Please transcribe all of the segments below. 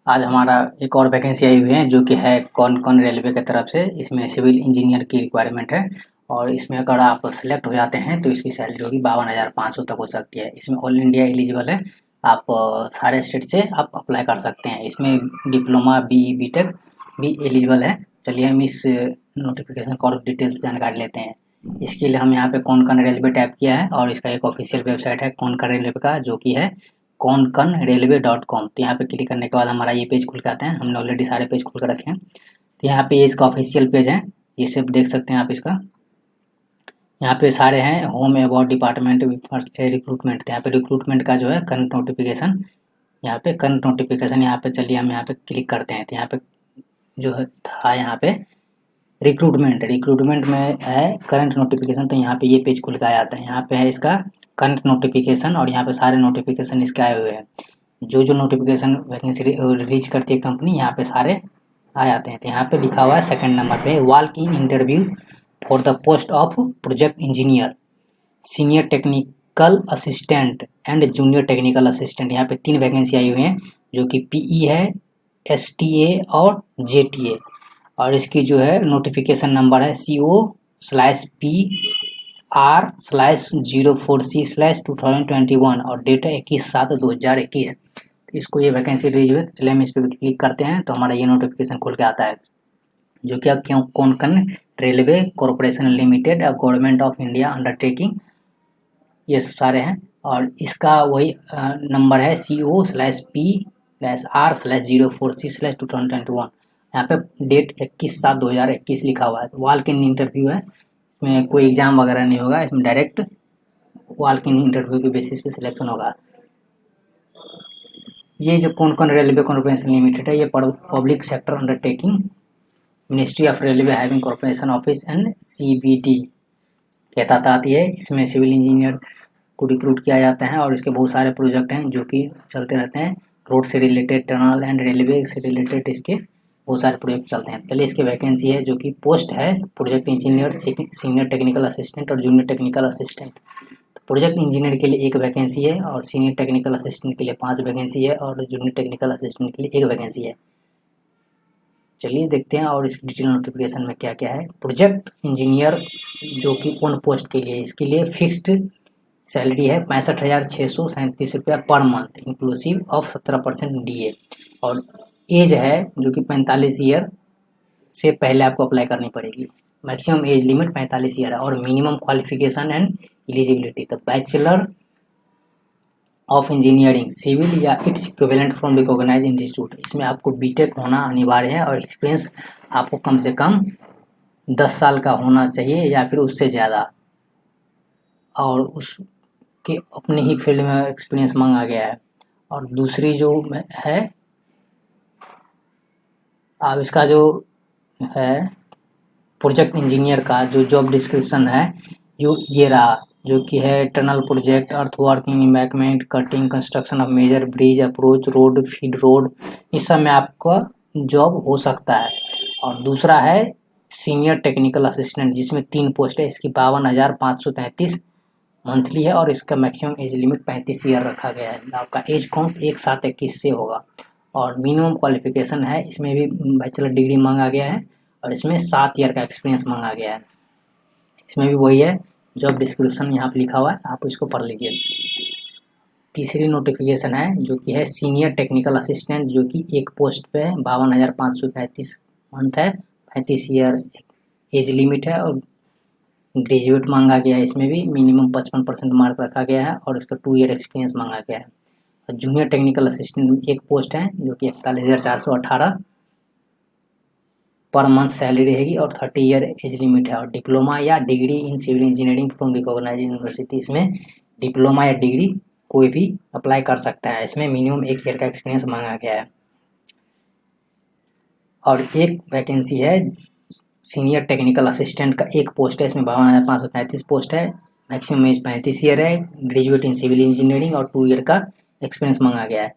आज हमारा एक और वैकेंसी आई हुई है जो कि है कौन रेलवे की तरफ से। इसमें सिविल इंजीनियर की रिक्वायरमेंट है और इसमें अगर आप सेलेक्ट हो जाते हैं तो इसकी सैलरी होगी 52,500 तक हो सकती है। इसमें ऑल इंडिया एलिजिबल है। आप सारे स्टेट से आप अप्लाई कर सकते हैं। इसमें डिप्लोमा BE BTech भी एलिजिबल है। चलिए हम इस नोटिफिकेशन का और डिटेल्स जानकारी लेते हैं। इसके लिए हम यहाँ पे कौन रेलवे टैप किया है और इसका एक ऑफिशियल वेबसाइट है कौन रेलवे का, जो कि है konkanrailway.com। तो यहाँ पे क्लिक करने के बाद हमारा ये पेज खुल के आता है। हमने ऑलरेडी सारे पेज खुल कर रखे हैं। तो यहाँ पे इसका ऑफिशियल पेज है, ये सब देख सकते हैं आप इसका। यहाँ पे सारे हैं होम अबाउट डिपार्टमेंट रिक्रूटमेंट। तो यहाँ पे रिक्रूटमेंट का जो है करंट नोटिफिकेशन, यहाँ पे करंट नोटिफिकेशन यहाँ पे चलिए हम यहाँ पे क्लिक करते हैं। तो यहाँ पे जो है था यहाँ पे रिक्रूटमेंट में है करंट नोटिफिकेशन। तो यहाँ पे ये पेज खुल के आ जाता है। यहाँ पे है इसका करंट नोटिफिकेशन और यहाँ पे सारे नोटिफिकेशन इसके आए हुए हैं। जो नोटिफिकेशन वैकेंसी रिलीज करती है कंपनी, यहाँ पे सारे आ जाते हैं। तो यहाँ पे लिखा हुआ है सेकंड नंबर पे walk in interview for the post of project engineer, senior technical assistant and junior technical assistant. यहाँ पे 3 वैकेंसी आई हुई हैं जो कि PE है, STA और JTA। और इसकी जो है नोटिफिकेशन नंबर है CO/PR/04C/2021 और डेट है 21/7/2021। इसको ये वैकेंसी रिलीज हुई। चलिए हम इस पर क्लिक करते हैं तो हमारा ये नोटिफिकेशन खुल के आता है, जो कि क्यों Konkan railway corporation limited government of India undertaking, ये सारे हैं। और इसका वही नंबर है CO/P/R/04C/2021। यहाँ पे डेट 21/7/2021 लिखा हुआ है। तो वॉक इन इंटरव्यू है, इसमें कोई एग्ज़ाम वगैरह नहीं होगा। इसमें डायरेक्ट वॉक इन इंटरव्यू के बेसिस पे सिलेक्शन होगा। ये जो कौन रेलवे कॉरपोरेशन लिमिटेड है, ये public sector undertaking, ministry of railway having corporation office and CBD के तहत आती है। इसमें सिविल इंजीनियर को रिक्रूट किया जाता है और इसके बहुत सारे प्रोजेक्ट हैं जो कि चलते रहते हैं। रोड से रिलेटेड, टनल एंड रेलवे से रिलेटेड इसके बहुत सारे प्रोजेक्ट चलते हैं। चलिए इसकी वैकेंसी है जो कि पोस्ट है project engineer, senior technical assistant और जूनियर टेक्निकल असिस्टेंट। तो प्रोजेक्ट इंजीनियर के लिए 1 वैकेंसी है और सीनियर टेक्निकल असिस्टेंट के लिए 5 वैकेंसी है और जूनियर टेक्निकल असिस्टेंट के लिए 1 वैकेंसी है। चलिए देखते हैं और इसकी डिटेल नोटिफिकेशन में क्या क्या है। प्रोजेक्ट इंजीनियर जो कि ऑन पोस्ट के लिए, इसके लिए फिक्स्ड सैलरी है 65,637 रुपया per month inclusive of 17% DA। और एज है जो कि 45 ईयर से पहले आपको अप्लाई करनी पड़ेगी। मैक्सिमम एज लिमिट 45 ईयर है और मिनिमम क्वालिफिकेशन एंड एलिजिबिलिटी तो बैचलर ऑफ इंजीनियरिंग सिविल या it's equivalent from recognised institute. इसमें आपको BTech होना अनिवार्य है और एक्सपीरियंस आपको कम से कम 10 साल का होना चाहिए या फिर उससे ज़्यादा, और उसके अपने ही फील्ड में एक्सपीरियंस मांगा गया है। और दूसरी जो है, अब इसका जो है प्रोजेक्ट इंजीनियर का जो जॉब डिस्क्रिप्शन है ये रहा, जो कि है tunnel project, earth working, embankment, cutting, construction of major bridge, approach road, feed road, इस सब में आपका जॉब हो सकता है। और दूसरा है सीनियर टेक्निकल असिस्टेंट, जिसमें 3 पोस्ट है। इसकी 52,533 मंथली है और इसका मैक्सिमम एज लिमिट 35 ईयर रखा गया है। आपका एज काउंट 1/7/21 से होगा। और मिनिमम क्वालिफिकेशन है, इसमें भी बैचलर डिग्री मांगा गया है और इसमें 7 ईयर का एक्सपीरियंस मांगा गया है। इसमें भी वही है, जॉब डिस्क्रिप्शन यहाँ पर लिखा हुआ है, आप इसको पढ़ लीजिए। तीसरी नोटिफिकेशन है जो कि है सीनियर टेक्निकल असिस्टेंट, जो कि 1 पोस्ट पे है। 52,533 मंथ है, 35 ईयर एज लिमिट है और ग्रेजुएट मांगा गया है। इसमें भी मिनिमम 55% मार्क रखा गया है और इसका 2 ईयर एक्सपीरियंस मांगा गया है। और जूनियर टेक्निकल असिस्टेंट 1 पोस्ट है जो कि 41,418 पर मंथ सैलरी रहेगी और 30 ईयर एज लिमिट है। और डिप्लोमा या degree in civil engineering from recognised university, इसमें डिप्लोमा या डिग्री कोई भी अप्लाई कर सकता है। इसमें मिनिमम 1 ईयर का एक्सपीरियंस मांगा गया है। और एक वैकेंसी है सीनियर टेक्निकल असिस्टेंट का 1 पोस्ट है। इसमें 52,533 पोस्ट है, मैक्सिमम एज 35 ईयर है, ग्रेजुएट इन सिविल इंजीनियरिंग और 2 ईयर का एक्सपीरियंस मांगा गया है।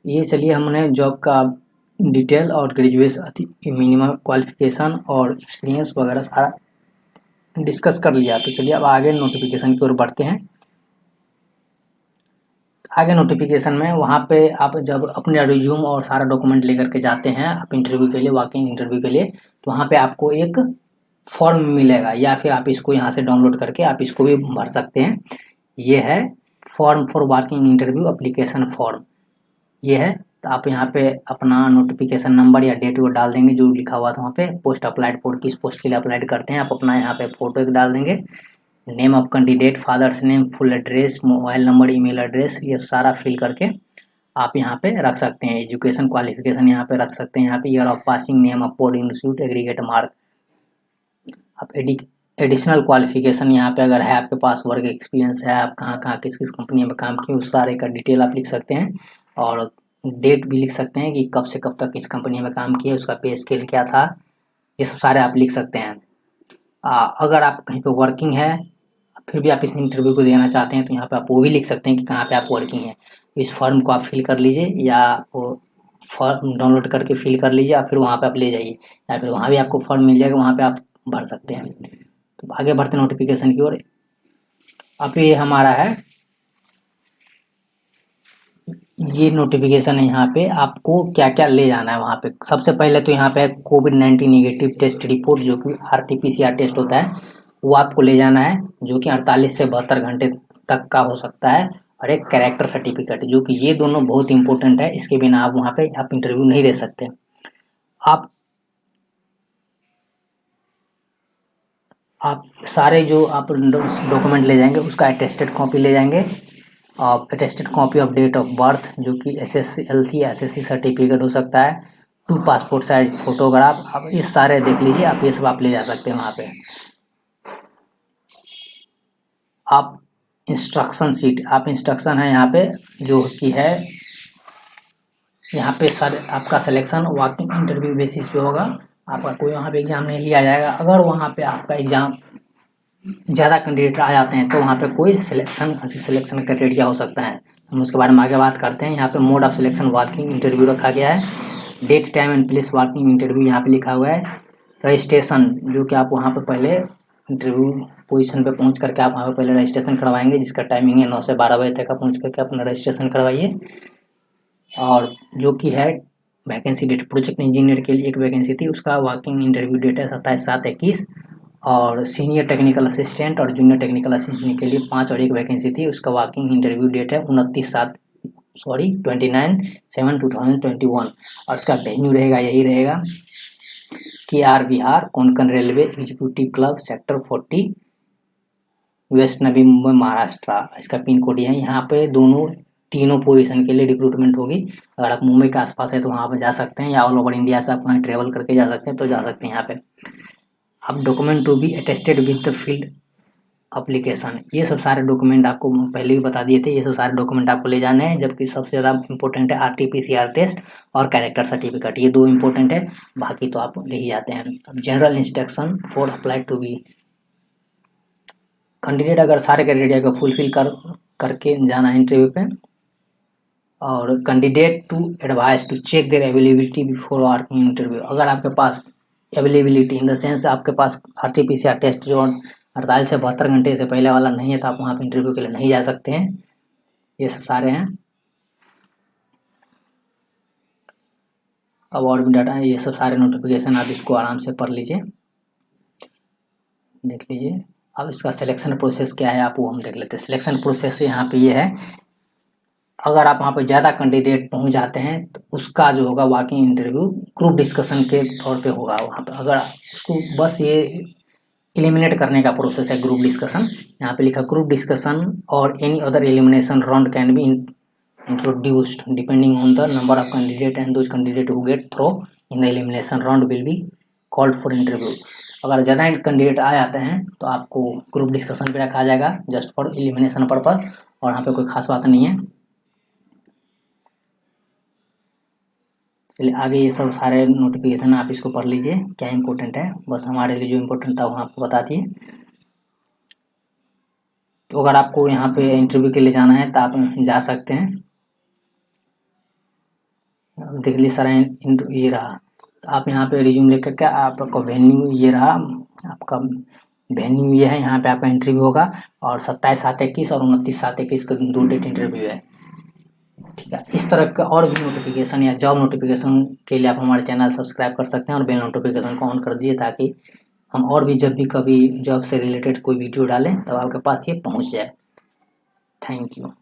ये चलिए हमने जॉब का डिटेल और ग्रेजुएशन, मिनिमम क्वालिफिकेशन और एक्सपीरियंस वगैरह सारा डिस्कस कर लिया। तो चलिए अब आगे नोटिफिकेशन की ओर बढ़ते हैं। आगे नोटिफिकेशन में वहाँ पे आप जब अपने रिज्यूम और सारा डॉक्यूमेंट लेकर के जाते हैं आप इंटरव्यू के लिए, वॉकिंग इंटरव्यू के लिए, तो वहाँ पे आपको एक फॉर्म मिलेगा, या फिर आप इसको यहाँ से डाउनलोड करके आप इसको भी भर सकते हैं। ये है form for walking interview application form, ये है। तो आप यहाँ पे अपना नोटिफिकेशन नंबर या डेट वो डाल देंगे जो लिखा हुआ था वहाँ पे, पोस्ट अप्लाइड फॉर, किस पोस्ट के लिए अप्लाइड करते हैं आप अपना यहाँ पे फोटो एक डाल देंगे, name of candidate, father's name, full address, mobile number, email address, ये सारा फिल करके आप यहाँ पे रख सकते हैं। एजुकेशन क्वालिफिकेशन यहाँ पे रख सकते हैं, यहाँ पे year of passing, name of board institute, aggregate mark. आप एडिशनल क्वालिफिकेशन यहाँ पे अगर है आपके पास, वर्क एक्सपीरियंस है, आप कहाँ कहाँ किस किस कंपनी में काम किए, उस सारे का डिटेल आप लिख सकते हैं, और डेट भी लिख सकते हैं कि कब से कब तक किस कंपनी में काम किए, उसका पे स्केल क्या था, ये सब सारे आप लिख सकते हैं। अगर आप कहीं पे वर्किंग है फिर भी आप इस इंटरव्यू को देना चाहते हैं तो यहाँ पे आप वो भी लिख सकते हैं कि कहाँ पे आप वर्किंग है। इस फॉर्म को आप फिल कर लीजिए, या वो फॉर्म डाउनलोड करके फिल कर लीजिए, या फिर वहाँ पे आप ले जाइए, या फिर वहाँ भी आपको फॉर्म मिल जाएगा, वहाँ पे आप भर सकते हैं। तो आगे बढ़ते हैं नोटिफिकेशन की ओर। अब ये हमारा है, ये नोटिफिकेशन है, यहाँ पे आपको क्या क्या ले जाना है वहाँ पे। सबसे पहले तो यहाँ पे कोविड-19 नेगेटिव टेस्ट रिपोर्ट, जो कि RT-PCR टेस्ट होता है, वो आपको ले जाना है, जो कि 48 से 72 घंटे तक का हो सकता है, और एक कैरेक्टर सर्टिफिकेट, जो कि ये दोनों बहुत इंपॉर्टेंट है, इसके बिना आप वहाँ पे आप इंटरव्यू नहीं दे सकते। आप सारे जो आप डॉक्यूमेंट ले जाएंगे उसका अटेस्टेड कॉपी ले जाएंगे, attested copy of date of birth, जो कि SSLC SSC सर्टिफिकेट हो सकता है, 2 पासपोर्ट साइज फोटोग्राफ, आप ये सारे देख लीजिए, आप ये सब आप ले जा सकते हैं वहाँ पे। आप इंस्ट्रक्शन सीट, आप इंस्ट्रक्शन है यहाँ पे जो कि है, यहाँ पे सर आपका सिलेक्शन वॉकिंग इंटरव्यू बेसिस पे होगा, आपका कोई वहाँ पे एग्ज़ाम नहीं लिया जाएगा। अगर वहाँ पे आपका एग्ज़ाम ज़्यादा कैंडिडेट आ जाते हैं तो वहाँ पे कोई सिलेक्शन क्राइटेरिया हो सकता है, हम उसके बारे में आगे बात करते हैं। यहाँ पे mode of selection walking interview रखा गया है, date time and place walking interview यहाँ पे लिखा हुआ है, रजिस्ट्रेशन, जो कि आप वहाँ पे पहले इंटरव्यू पोजीशन पे पहुँच करके आप वहाँ पे पहले रजिस्ट्रेशन करवाएंगे, जिसका टाइमिंग है 9 से 12 बजे तक, आप पहुँच करके अपना रजिस्ट्रेशन करवाइए। और जो कि है वैकेंसी डेट, प्रोजेक्ट इंजीनियर के लिए एक वैकेंसी थी, उसका वॉकिंग इंटरव्यू डेट है 27/7/21, और सीनियर टेक्निकल असिस्टेंट और जूनियर टेक्निकल असिस्टेंट के लिए 5 और एक वैकेंसी थी, उसका वॉकिंग इंटरव्यू डेट है 29/7/2021, और उसका वेन्यू रहेगा, यही रहेगा KR Vihar Konkan railway executive club sector 40 west Navi Mumbai Maharashtra, इसका पिन कोड है। यहाँ पे तीनों पोजीशन के लिए रिक्रूटमेंट होगी। अगर आप मुंबई के आसपास है तो वहाँ पे जा सकते हैं, या ऑल ओवर इंडिया से आप वहाँ ट्रेवल करके जा सकते हैं तो जा सकते हैं यहाँ पे। अब document to be attested with the filled application, ये सब सारे डॉक्यूमेंट आपको पहले भी बता दिए थे, ये सब सारे डॉक्यूमेंट आपको ले जाने हैं, जबकि सबसे ज़्यादा इंपॉर्टेंट है RT-PCR टेस्ट और कैरेक्टर सर्टिफिकेट, ये 2 इंपॉर्टेंट है, बाकी तो आप ले ही जाते हैं। अब general instruction for apply to be candidate, अगर सारे क्राइटेरिया को फुलफिल करके जाना है इंटरव्यू पे, और candidate to advise to check their availability before walking interview, अगर आपके पास अवेलेबिलिटी इन द सेंस आपके पास RT-PCR टेस्ट जो 48 से 72 घंटे से पहले वाला नहीं है तो आप वहाँ पे इंटरव्यू के लिए नहीं जा सकते हैं। ये सब सारे हैं। अब और भी डाटा है, ये सब सारे नोटिफिकेशन आप इसको आराम से पढ़ लीजिए, देख लीजिए। अब इसका सिलेक्शन प्रोसेस क्या है आप वो हम देख लेते हैं। सिलेक्शन प्रोसेस यहाँ पे ये है, अगर आप वहाँ पे ज़्यादा कैंडिडेट पहुँच जाते हैं तो उसका जो होगा वॉकिंग इंटरव्यू ग्रुप डिस्कशन के तौर पे होगा वहाँ पे। अगर उसको बस ये एलिमिनेट करने का प्रोसेस है ग्रुप डिस्कशन, यहाँ पे लिखा ग्रुप डिस्कशन और any other elimination round can be introduced depending on the number of candidate and those candidate who get through in the elimination round will be called for interview. अगर ज़्यादा candidate आ जाते हैं तो आपको group discussion पे रखा जाएगा just for elimination purpose, और यहाँ पे कोई खास बात नहीं है। चलिए आगे ये सब सारे नोटिफिकेशन आप इसको पढ़ लीजिए, क्या इंपॉर्टेंट है, बस हमारे लिए जो इम्पोर्टेंट था वहाँ आपको बता दिए। तो अगर आपको यहाँ पे इंटरव्यू के लिए जाना है तो आप जा सकते हैं। देख लीजिए सारा ये रहा, तो आप यहाँ पे रिज्यूम लेकर के आपका वेन्यू ये रहा, आपका वेन्यू ये है, यहाँ पे आपका इंटरव्यू होगा, और 27/7/21 और 29/7/21 का 2 डेट इंटरव्यू है। ठीक है। इस तरह का और भी नोटिफिकेशन या जॉब नोटिफिकेशन के लिए आप हमारे चैनल सब्सक्राइब कर सकते हैं और बेल नोटिफिकेशन को ऑन कर दीजिए, ताकि हम और भी जब भी कभी जॉब से रिलेटेड कोई वीडियो डालें तब आपके पास ये पहुंच जाए। Thank you.